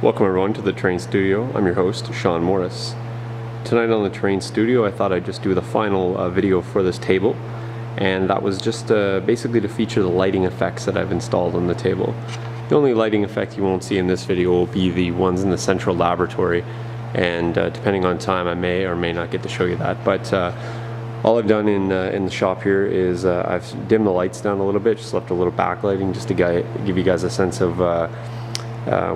Welcome everyone to the Terrain Studio. I'm your host, Sean Morris. Tonight on the Terrain Studio, I thought I'd just do the final video for this table, and that was just basically to feature the lighting effects that I've installed on the table. The only lighting effect you won't see in this video will be the ones in the central laboratory, and depending on time I may or may not get to show you that. But all I've done in the shop here is I've dimmed the lights down a little bit, just left a little backlighting just to give you guys a sense of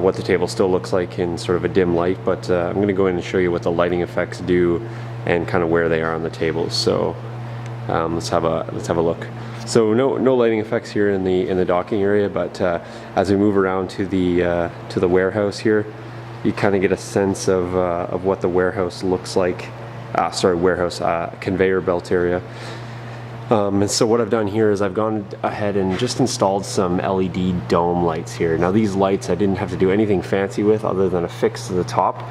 what the table still looks like in sort of a dim light, but I'm going to go in and show you what the lighting effects do and kind of where they are on the tables. So let's have a look. So no lighting effects here in the docking area, but as we move around to the warehouse here, you kind of get a sense of what the warehouse looks like. Conveyor belt area. And so what I've done here is I've gone ahead and just installed some LED dome lights here. Now these lights I didn't have to do anything fancy with other than affix to the top.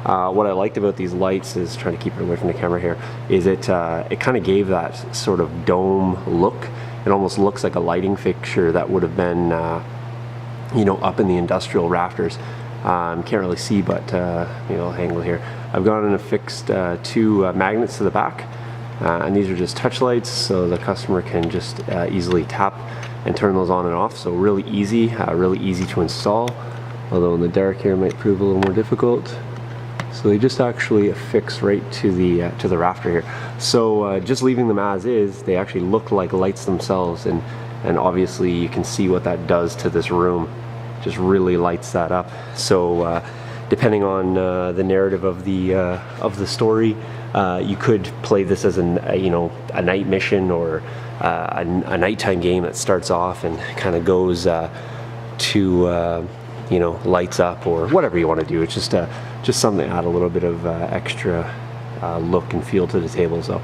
What I liked about these lights is, trying to keep it away from the camera here, is it kind of gave that sort of dome look. It almost looks like a lighting fixture that would have been up in the industrial rafters. Can't really see, but I'll angle here. I've gone and affixed two magnets to the back. And these are just touch lights, so the customer can just easily tap and turn those on and off. So really easy to install, although in the dark here it might prove a little more difficult. So they just actually affix right to the rafter here. So just leaving them as is, they actually look like lights themselves, and obviously you can see what that does to this room. Just really lights that up. So depending on the narrative of the story, you could play this as a night mission, or a nighttime game that starts off and kind of goes to lights up, or whatever you want to do. It's just something to add a little bit of extra look and feel to the table. So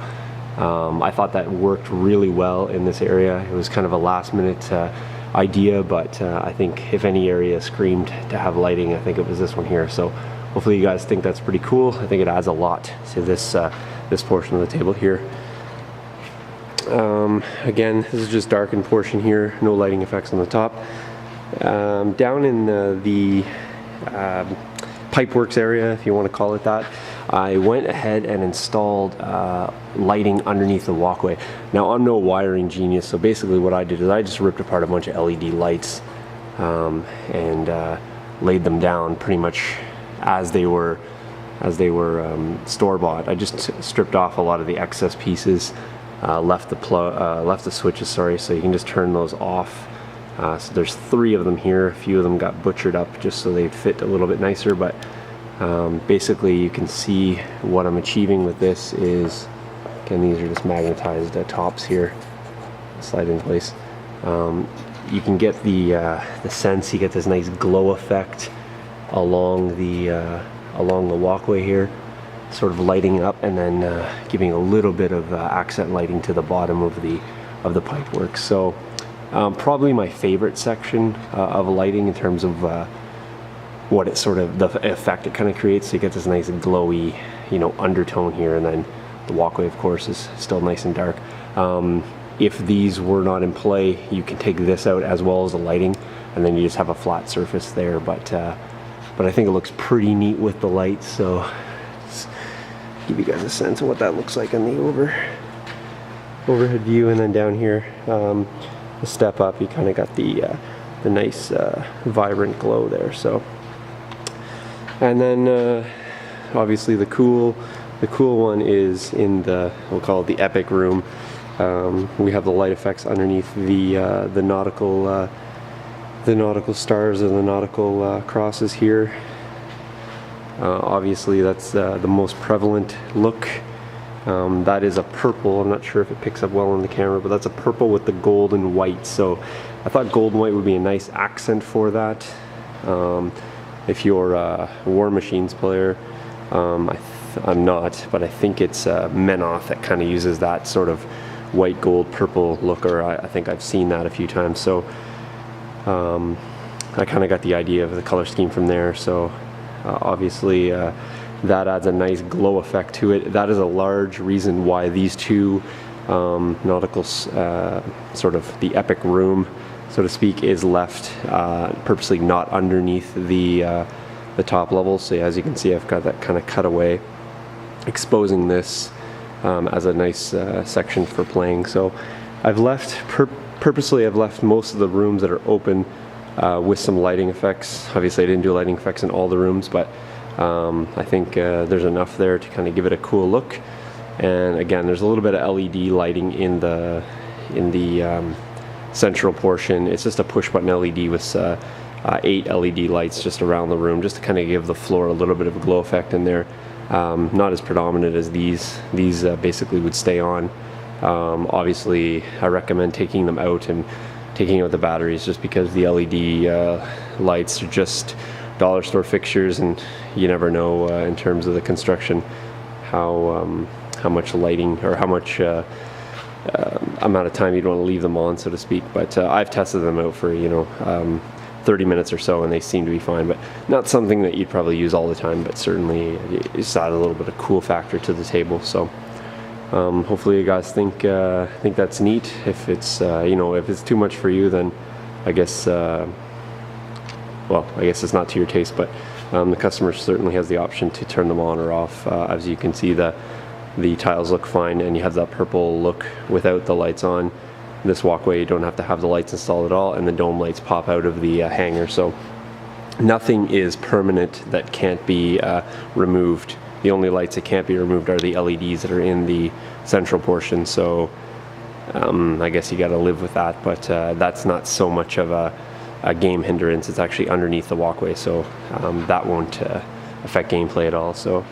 I thought that worked really well in this area. It was kind of a last minute idea, but I think if any area screamed to have lighting, I think it was this one here. So hopefully you guys think that's pretty cool. I think it adds a lot to this portion of the table here. Again, this is just darkened portion here, no lighting effects on the top. Down in the pipeworks area, if you want to call it that, I went ahead and installed lighting underneath the walkway. Now I'm no wiring genius, so basically what I did is I just ripped apart a bunch of LED lights and laid them down pretty much as they were store-bought. I just stripped off a lot of the excess pieces, left the switches, sorry, so you can just turn those off. So there's 3 of them here. A few of them got butchered up just so they fit a little bit nicer, but basically you can see what I'm achieving with this is, again, these are just magnetized tops here, slide in place. You can get the sense, you get this nice glow effect along the walkway here, sort of lighting up, and then giving a little bit of accent lighting to the bottom of the pipework. So probably my favorite section of lighting in terms of what it sort of, the effect it kind of creates. So you get this nice glowy undertone here, and then the walkway of course is still nice and dark. If these were not in play, you can take this out as well as the lighting, and then you just have a flat surface there, but I think it looks pretty neat with the lights. So just give you guys a sense of what that looks like on the overhead view. And then down here, a step up, you kind of got the nice vibrant glow there. So, and then obviously the cool one is in we'll call it the epic room. We have the light effects underneath the nautical stars and the nautical crosses here. Obviously that's the most prevalent look. That is a purple. I'm not sure if it picks up well on the camera, but that's a purple with the gold and white. So I thought gold and white would be a nice accent for that. If you're a War Machines player, I'm not, but I think it's Menoth that kind of uses that sort of white, gold, purple look, or I think I've seen that a few times. So I kind of got the idea of the color scheme from there. So obviously that adds a nice glow effect to it. That is a large reason why these two nautical sort of the epic room, so to speak, is left purposely not underneath the the top level. So as you can see, I've got that kind of cutaway, exposing this as a nice section for playing. So I've left, purposely I've left most of the rooms that are open with some lighting effects. Obviously I didn't do lighting effects in all the rooms, but I think there's enough there to kind of give it a cool look. And again, there's a little bit of LED lighting in the central portion. It's just a push button LED with 8 LED lights just around the room, just to kind of give the floor a little bit of a glow effect in there. Not as predominant as these. These basically would stay on. Obviously, I recommend taking them out and taking out the batteries, just because the LED lights are just dollar store fixtures, and you never know in terms of the construction how much lighting or how much amount of time you'd want to leave them on, so to speak. But I've tested them out for 30 minutes or so, and they seem to be fine, but not something that you'd probably use all the time, but certainly it's add a little bit of cool factor to the table. So hopefully you guys think that's neat. If it's if it's too much for you, then I guess well, I guess it's not to your taste, but the customer certainly has the option to turn them on or off. As you can see, the tiles look fine, and you have that purple look without the lights on. This walkway, you don't have to have the lights installed at all, and the dome lights pop out of the hanger. So nothing is permanent that can't be removed. The only lights that can't be removed are the LEDs that are in the central portion. So I guess you got to live with that, but that's not so much of a game hindrance. It's actually underneath the walkway, so that won't affect gameplay at all. So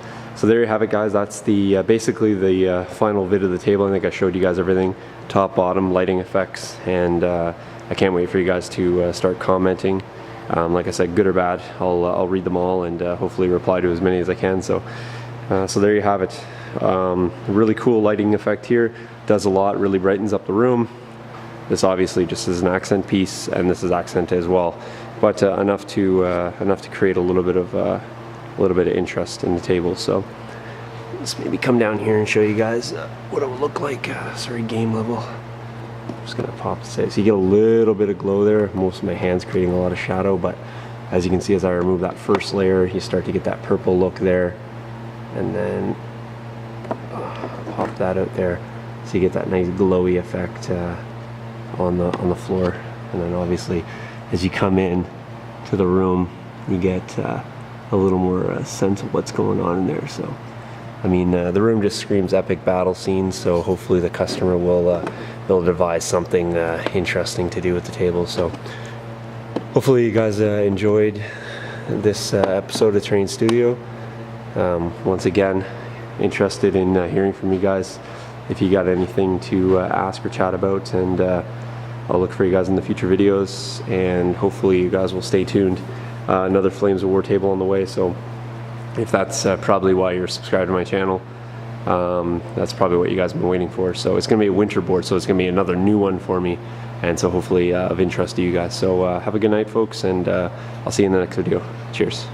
there you have it, guys. That's the basically the final vid of the table. I think I showed you guys everything, top, bottom, lighting effects, and I can't wait for you guys to start commenting. Like I said, good or bad, I'll read them all and hopefully reply to as many as I can. So there you have it. Really cool lighting effect here. Does a lot, really brightens up the room. This obviously just is an accent piece, and this is accent as well, but enough to create a little bit of interest in the table. So let's maybe come down here and show you guys what it would look like. Game level. I'm just gonna pop this in. So you get a little bit of glow there. Most of my hands creating a lot of shadow, but as you can see, as I remove that first layer, you start to get that purple look there, and then pop that out there, so you get that nice glowy effect on the floor. And then obviously, as you come in to the room, you get a little more sense of what's going on in there. So I mean, the room just screams epic battle scenes, so hopefully the customer will be able to devise something interesting to do with the table. So hopefully you guys enjoyed this episode of TheTerrainStudio. Once again, interested in hearing from you guys if you got anything to ask or chat about, and I'll look for you guys in the future videos, and hopefully you guys will stay tuned. Another Flames of War table on the way, so if that's probably why you're subscribed to my channel, that's probably what you guys have been waiting for. So it's going to be a winter board, so it's going to be another new one for me, and so hopefully of interest to you guys. So have a good night, folks, and I'll see you in the next video. Cheers.